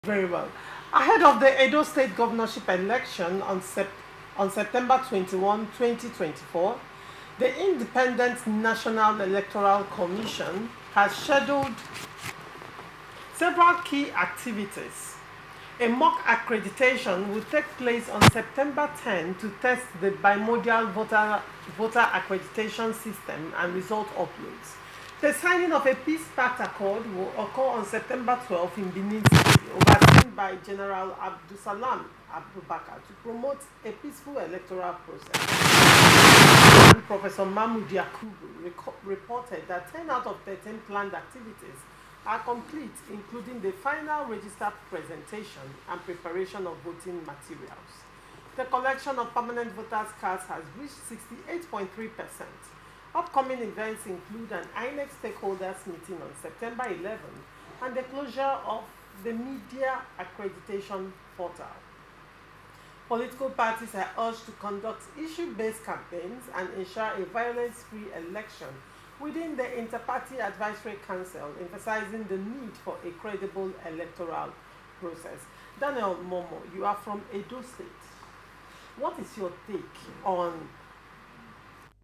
Very well. Ahead of the Edo State governorship election on September 21, 2024, the Independent National Electoral Commission has scheduled several key activities. A mock accreditation will take place on September 10 to test the Bimodal Voter Accreditation System and result uploads. The signing of a peace pact accord will occur on September 12 in Benin City, overseen by General Abdulsalami Abubakar to promote a peaceful electoral process. And Professor Edo Guber reported that 10 out of 13 planned activities are complete, including the final register presentation and preparation of voting materials. The collection of permanent voters' cards has reached 68.3%. Upcoming events include an INEC stakeholders meeting on September 11 and the closure of the media accreditation portal. Political parties are urged to conduct issue-based campaigns and ensure a violence-free election within the Inter-Party Advisory Council, emphasizing the need for a credible electoral process. Daniel Momo, you are from Edo State. What is your take on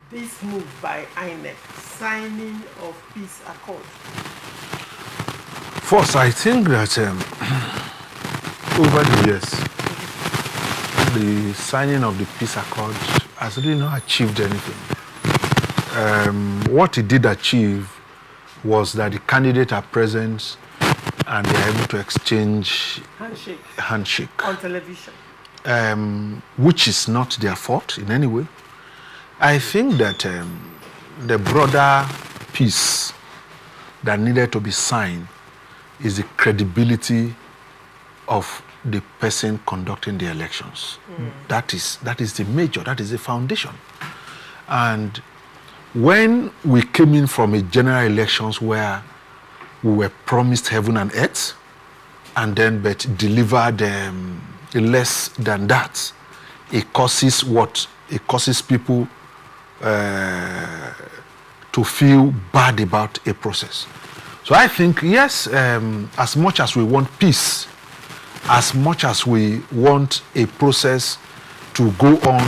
this move by INEC, signing of peace accord? First, I think that over the years, the signing of the peace accord has really not achieved anything. What it did achieve was that the candidates are present and they are able to exchange handshake on television, which is not their fault in any way. I think that the broader piece that needed to be signed is the credibility of the person conducting the elections. That is the major, that is the foundation. And when we came in from a general elections where we were promised heaven and earth, and then but delivered less than that, it causes what? It causes people to feel bad about a process. So I think, yes, as much as we want peace, as much as we want a process to go on,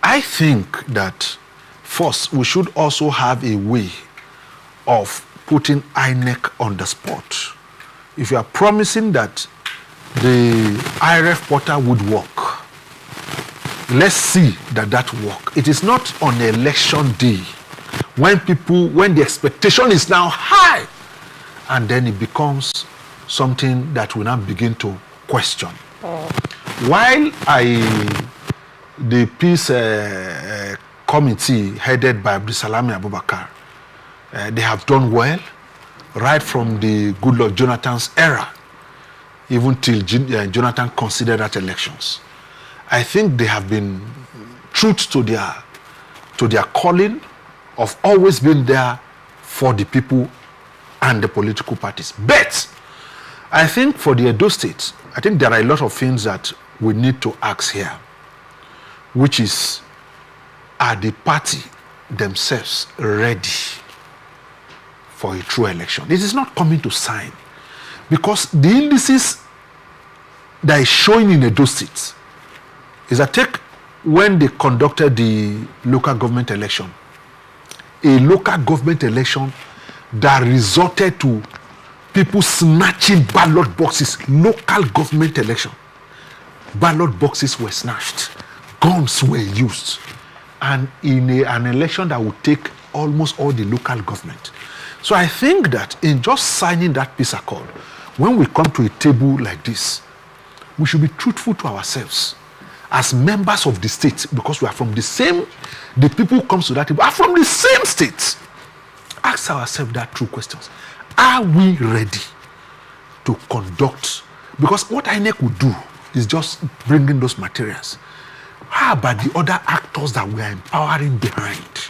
I think that first we should also have a way of putting INEC on the spot. If you are promising that the IRF portal would work, let's see that work. It is not on election day when the expectation is now high, and then it becomes something that we now begin to question. While the peace committee headed by Abdulsalami Abubakar, they have done well right from the Goodluck Jonathan's era, even till Jonathan considered that elections. I think they have been true to their calling of always being there for the people and the political parties. But I think for the Edo State, I think there are a lot of things that we need to ask here, which is, are the party themselves ready for a true election? It is not coming to sign, because the indices that is showing in Edo State is that take when they conducted the local government election, a local government election that resulted to people snatching ballot boxes, local government election. Ballot boxes were snatched, guns were used, and in an election that would take almost all the local government. So I think that in just signing that peace accord, when we come to a table like this, we should be truthful to ourselves as members of the state, because we are from the people who come to that table are from the same state. Ask ourselves that true questions. Are we ready to conduct? Because what INEC will do is just bringing those materials. How about the other actors that we are empowering behind?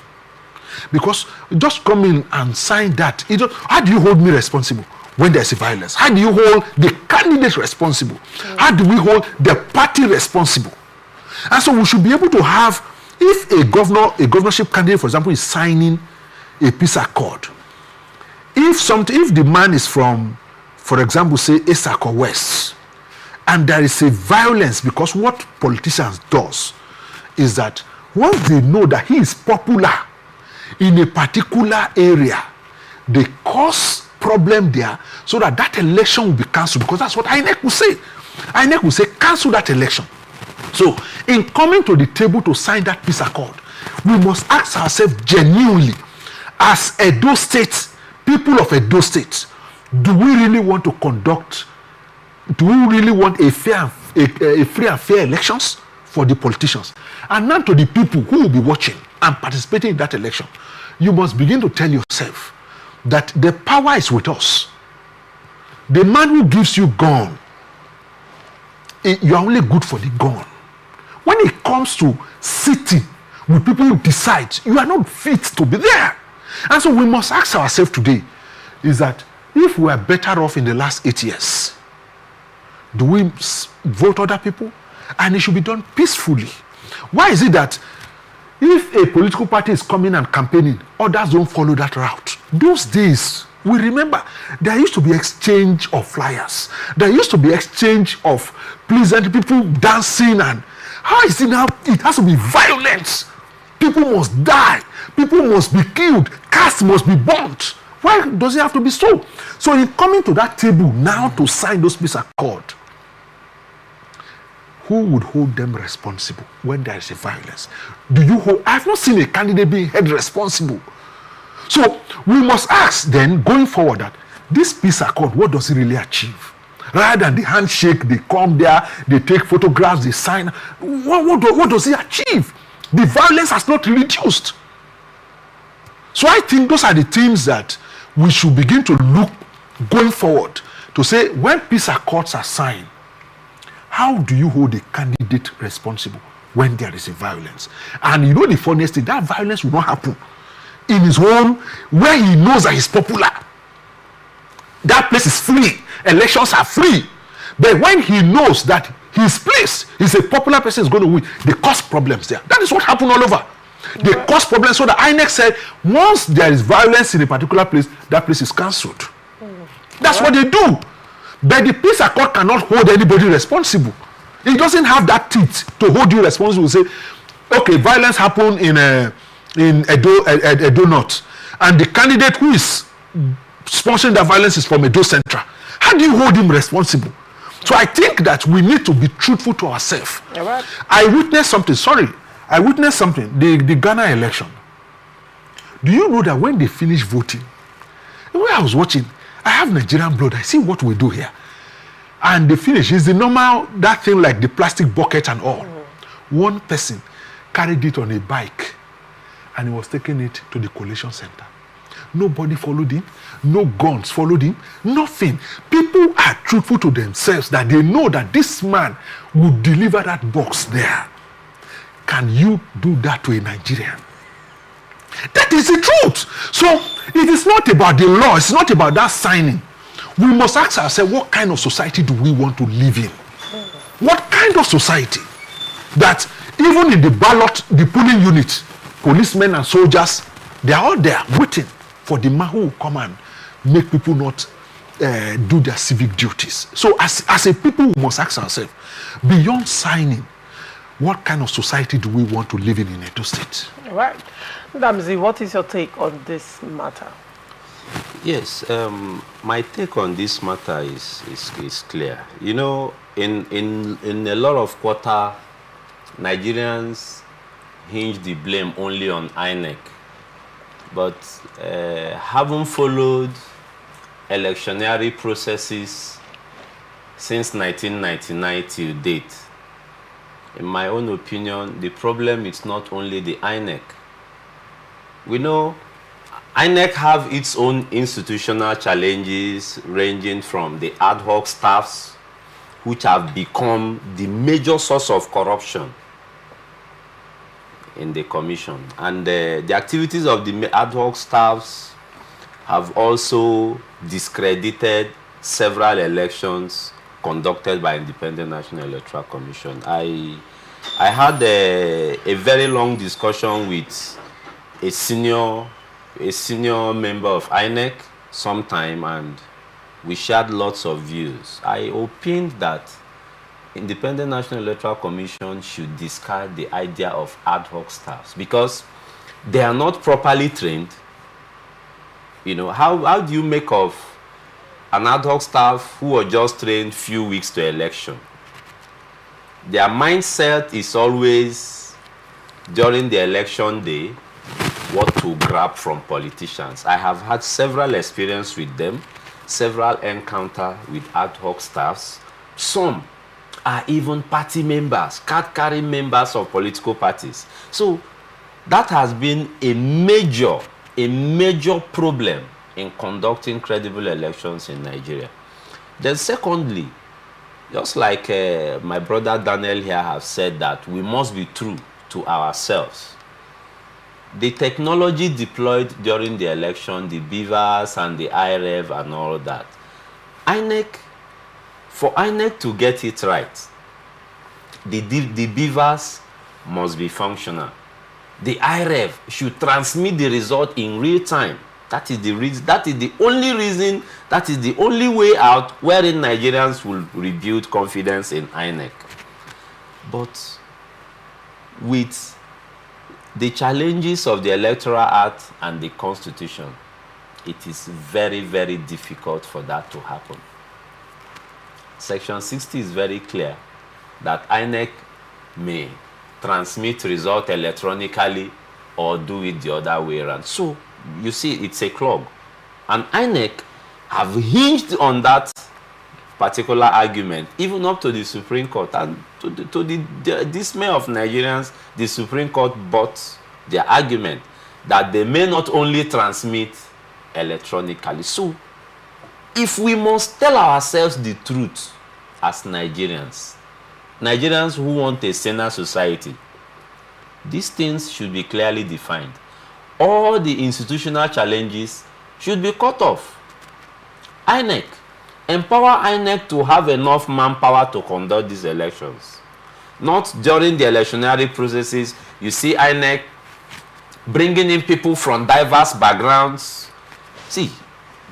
Because just come in and sign that, how do you hold me responsible when there's a violence? How do you hold the candidate responsible? How do we hold the party responsible? And so we should be able to have, if a governorship candidate, for example, is signing a peace accord, if the man is from for example, say Esako West, and there is a violence, because what politicians does is that once they know that he is popular in a particular area, they cause problem there so that that election will be cancelled, because that's what INEC will say. INEC will say cancel that election. So in coming to the table to sign that peace accord, we must ask ourselves genuinely, as Edo State, people of Edo State, do we really want to conduct, do we really want a free and fair elections for the politicians? And now to the people who will be watching and participating in that election, you must begin to tell yourself that the power is with us. The man who gives you gun, you are only good for the gun. When it comes to sitting with people who decide, you are not fit to be there. And so we must ask ourselves today, is that if we are better off in the last 8 years, do we vote other people? And it should be done peacefully. Why is it that if a political party is coming and campaigning, others don't follow that route? Those days, we remember, there used to be exchange of flyers. There used to be exchange of pleasant people dancing. And how is it now? It has to be violence. People must die. People must be killed. Cars must be burnt. Why does it have to be so? So in coming to that table now to sign those peace accord, who would hold them responsible when there is a violence? Do you hold? I have not seen a candidate being held responsible. So we must ask then, going forward, that this peace accord, what does it really achieve? Rather than the handshake, they come there, they take photographs, they sign. What does it achieve? The violence has not reduced. So I think those are the things that we should begin to look going forward to say, when peace accords are signed, how do you hold a candidate responsible when there is a violence? And you know the funniest thing, that violence will not happen in his home where he knows that he's popular. That place is free. Elections are free. But when he knows that his place is a popular person is going to win, they cause problems there. That is what happened all over. They cause problems. So the INEC said, once there is violence in a particular place, that place is cancelled. That's what they do. But the peace accord cannot hold anybody responsible. It doesn't have that teeth to hold you responsible. Say, okay, violence happened in Edo North, and the candidate who is sponsoring the violence is from Edo Central. How do you hold him responsible? So I think that we need to be truthful to ourselves. Right. I witnessed something. The Ghana election. Do you know that when they finish voting, when I was watching, I have Nigerian blood. I see what we do here. And they finish. It's the normal, that thing like the plastic bucket and all. One person carried it on a bike and he was taking it to the collation center. Nobody followed him. No guns followed him. Nothing. People are truthful to themselves that they know that this man will deliver that box there. Can you do that to a Nigerian? That is the truth. So it is not about the law. It's not about that signing. We must ask ourselves, what kind of society do we want to live in? What kind of society that even in the ballot, the polling unit, policemen and soldiers, they are all there waiting for the man who will come and make people not do their civic duties. So as a people, we must ask ourselves, beyond signing, what kind of society do we want to live in Edo State? Right. Damzi, what is your take on this matter? Yes, my take on this matter is clear. You know, in a lot of quarter, Nigerians hinge the blame only on INEC, but haven't followed electionary processes since 1999 till date. In my own opinion, the problem is not only the INEC. We know INEC have its own institutional challenges, ranging from the ad hoc staffs, which have become the major source of corruption in the commission. And the activities of the ad hoc staffs have also discredited several elections conducted by Independent National Electoral Commission. I had a very long discussion with a senior member of INEC sometime, and we shared lots of views. I opined that Independent National Electoral Commission should discard the idea of ad hoc staffs because they are not properly trained. You know, how do you make of an ad hoc staff who are just trained few weeks to election? Their mindset is always, during the election day, what to grab from politicians. I have had several experiences with them, several encounters with ad hoc staffs. Some are even party members, card-carrying members of political parties. So that has been a major problem in conducting credible elections in Nigeria. Then secondly, just like my brother Daniel here has said, that we must be true to ourselves. The technology deployed during the election, the BVAS and the IREV and all that, for INEC to get it right, the BVAS must be functional. The IREV should transmit the result in real time. That is the only reason, that is the only way out wherein Nigerians will rebuild confidence in INEC. But with the challenges of the Electoral Act and the Constitution, it is very, very difficult for that to happen. Section 60 is very clear that INEC may transmit result electronically or do it the other way around. So, you see, it's a clog. And INEC have hinged on that particular argument, even up to the Supreme Court. And to the dismay of Nigerians, the Supreme Court bought their argument that they may not only transmit electronically. So, if we must tell ourselves the truth as Nigerians who want a saner society, these things should be clearly defined. All the institutional challenges should be cut off. INEC, empower INEC to have enough manpower to conduct these elections. Not during the electionary processes, you see INEC bringing in people from diverse backgrounds. See,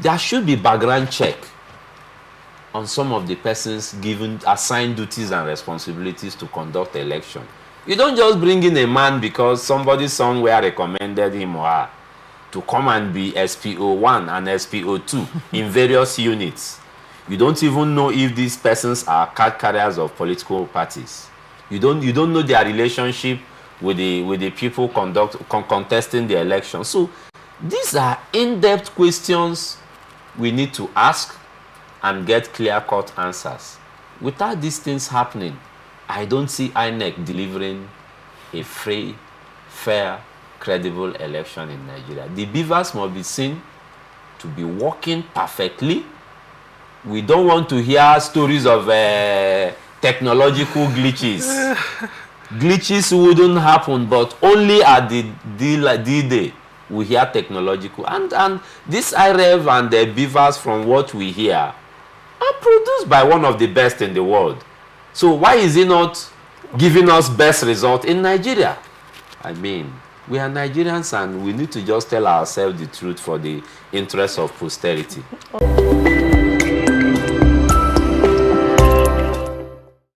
there should be background check on some of the persons given assigned duties and responsibilities to conduct election. You don't just bring in a man because somebody somewhere recommended him or her to come and be SPO1 and SPO2 in various units. You don't even know if these persons are card carriers of political parties. You don't know their relationship with the people contesting the election. So these are in-depth questions we need to ask and get clear-cut answers. Without these things happening, I don't see INEC delivering a free, fair, credible election in Nigeria. The BVAS must be seen to be working perfectly. We don't want to hear stories of technological glitches. Glitches wouldn't happen, but only at the D-Day we hear technological. And this IREV and the BVAS, from what we hear, are produced by one of the best in the world. So why is he not giving us best result in Nigeria? I mean, we are Nigerians and we need to just tell ourselves the truth for the interest of posterity.